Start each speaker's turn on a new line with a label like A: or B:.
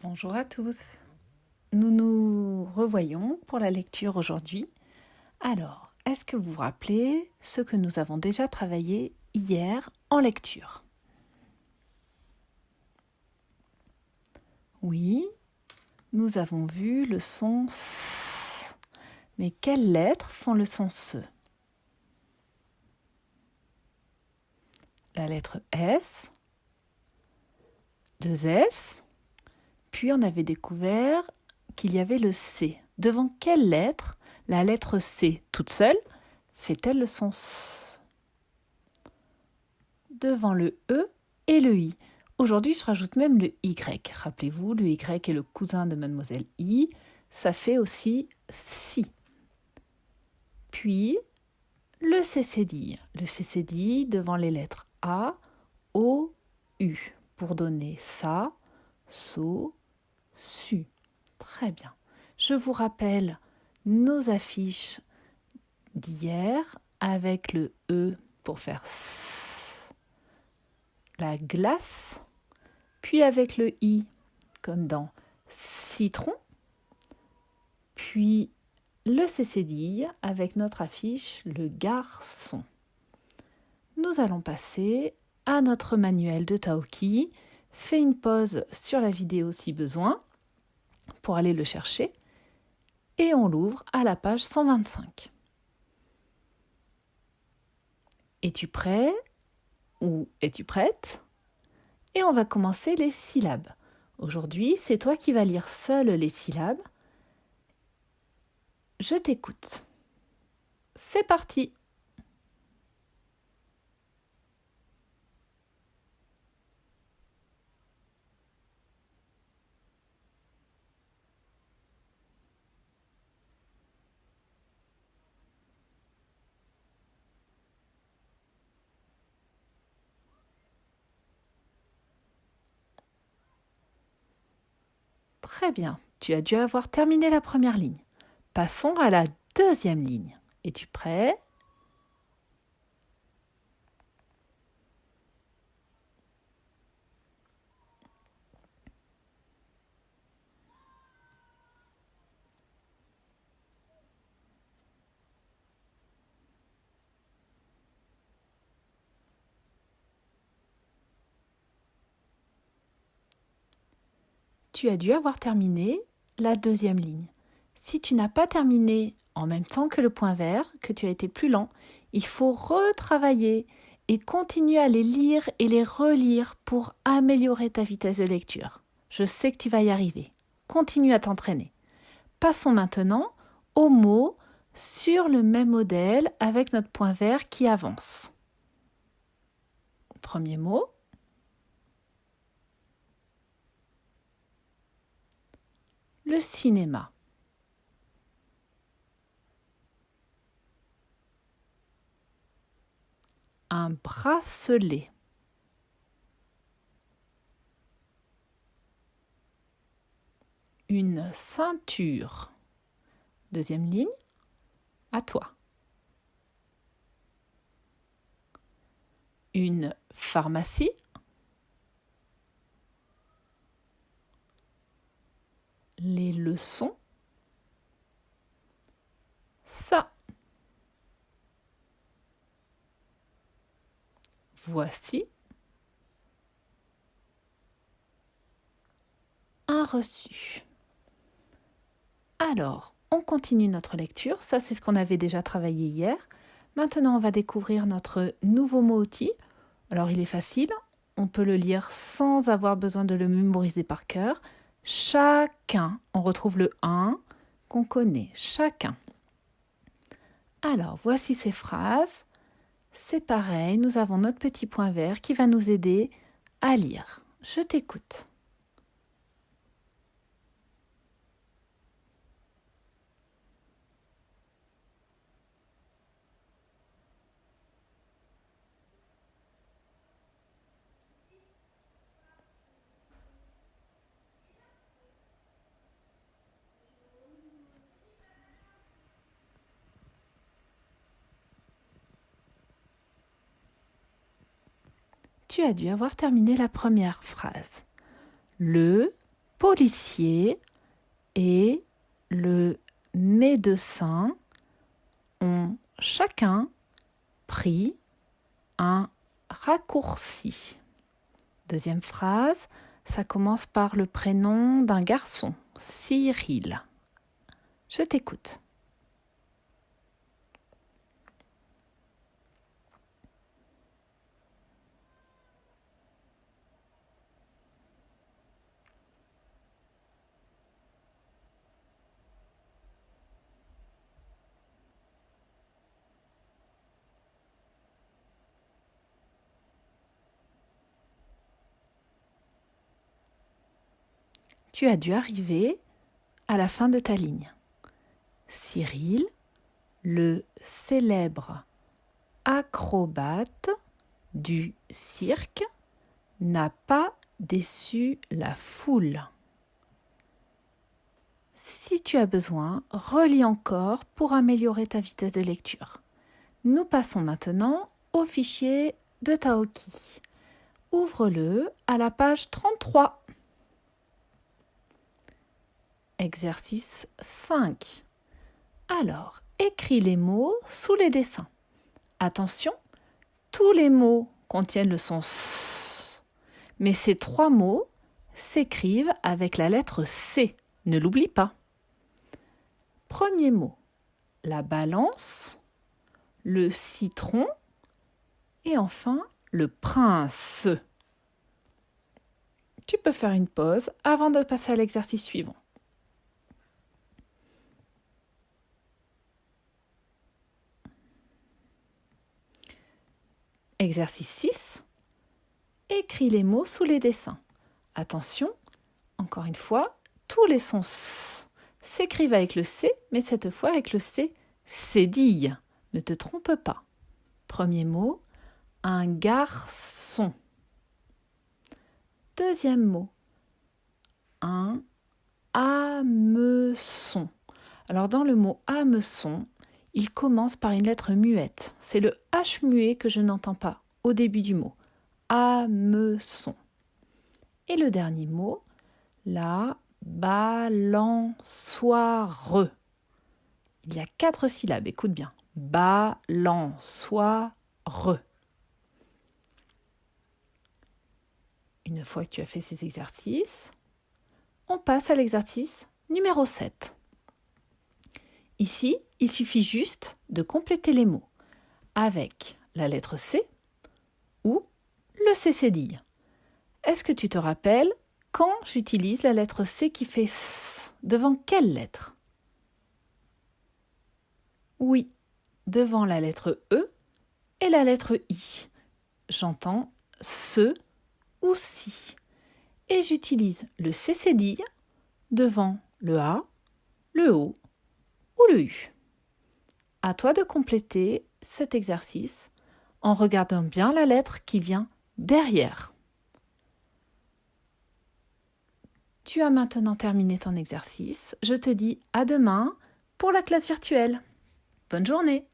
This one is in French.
A: Bonjour à tous. Nous nous revoyons pour la lecture aujourd'hui. Alors, est-ce que vous vous rappelez ce que nous avons déjà travaillé hier en lecture? Oui, nous avons vu le son S. Mais quelles lettres font le son SE? La lettre S, deux S, puis on avait découvert qu'il y avait le C. Devant quelle lettre la lettre C toute seule fait-elle le son S? Devant le E et le I. Aujourd'hui, je rajoute même le Y. Rappelez-vous, le Y est le cousin de mademoiselle I. Ça fait aussi si. Puis, le C cédille. Le C cédille devant les lettres A, O, U pour donner ça, so, su. Très bien. Je vous rappelle nos affiches d'hier avec le E pour faire S, la glace, puis avec le I comme dans citron, puis le C cédille avec notre affiche le garçon. Nous allons passer à notre manuel de Taoki. Fais une pause sur la vidéo si besoin pour aller le chercher et on l'ouvre à la page 125. Es-tu prêt ou es-tu prête? Et on va commencer les syllabes. Aujourd'hui, c'est toi qui vas lire seul les syllabes. Je t'écoute. C'est parti! Très bien, tu as dû avoir terminé la première ligne. Passons à la deuxième ligne. Es-tu prêt? Tu as dû avoir terminé la deuxième ligne. Si tu n'as pas terminé en même temps que le point vert, que tu as été plus lent, il faut retravailler et continuer à les lire et les relire pour améliorer ta vitesse de lecture. Je sais que tu vas y arriver. Continue à t'entraîner. Passons maintenant aux mots sur le même modèle avec notre point vert qui avance. Premier mot. Le cinéma. Un bracelet. Une ceinture. Deuxième ligne, à toi. Une pharmacie. Les leçons. Ça. Voici un reçu. Alors, on continue notre lecture. Ça, c'est ce qu'on avait déjà travaillé hier. Maintenant, on va découvrir notre nouveau mot outil. Alors, il est facile. On peut le lire sans avoir besoin de le mémoriser par cœur. Chacun. On retrouve le 1 qu'on connaît. Chacun. Alors, voici ces phrases. C'est pareil, nous avons notre petit point vert qui va nous aider à lire. Je t'écoute. Tu as dû avoir terminé la première phrase. Le policier et le médecin ont chacun pris un raccourci. Deuxième phrase, ça commence par le prénom d'un garçon, Cyril. Je t'écoute. Tu as dû arriver à la fin de ta ligne. Cyril, le célèbre acrobate du cirque, n'a pas déçu la foule. Si tu as besoin, relis encore pour améliorer ta vitesse de lecture. Nous passons maintenant au fichier de Taoki. Ouvre-le à la page 33. Exercice 5. Alors, écris les mots sous les dessins. Attention, tous les mots contiennent le son S, mais ces 3 mots s'écrivent avec la lettre C. Ne l'oublie pas. Premier mot, la balance, le citron et enfin le prince. Tu peux faire une pause avant de passer à l'exercice suivant. Exercice 6. Écris les mots sous les dessins. Attention, encore une fois, tous les sons S s'écrivent avec le C, mais cette fois avec le C cédille. Ne te trompe pas. Premier mot, un garçon. Deuxième mot, un hameçon. Alors dans le mot hameçon, il commence par une lettre muette. C'est le H muet que je n'entends pas au début du mot. Hameçon. Et le dernier mot, la balançoire. Il y a 4 syllabes, écoute bien. Balançoire. Une fois que tu as fait ces exercices, on passe à l'exercice numéro 7. Ici, il suffit juste de compléter les mots avec la lettre C ou le C cédille. Est-ce que tu te rappelles quand j'utilise la lettre C qui fait S? Devant quelle lettre? Oui, devant la lettre E et la lettre I. J'entends ce ou si. Et j'utilise le C cédille devant le A, le O ou le U. À toi de compléter cet exercice en regardant bien la lettre qui vient derrière. Tu as maintenant terminé ton exercice. Je te dis à demain pour la classe virtuelle. Bonne journée!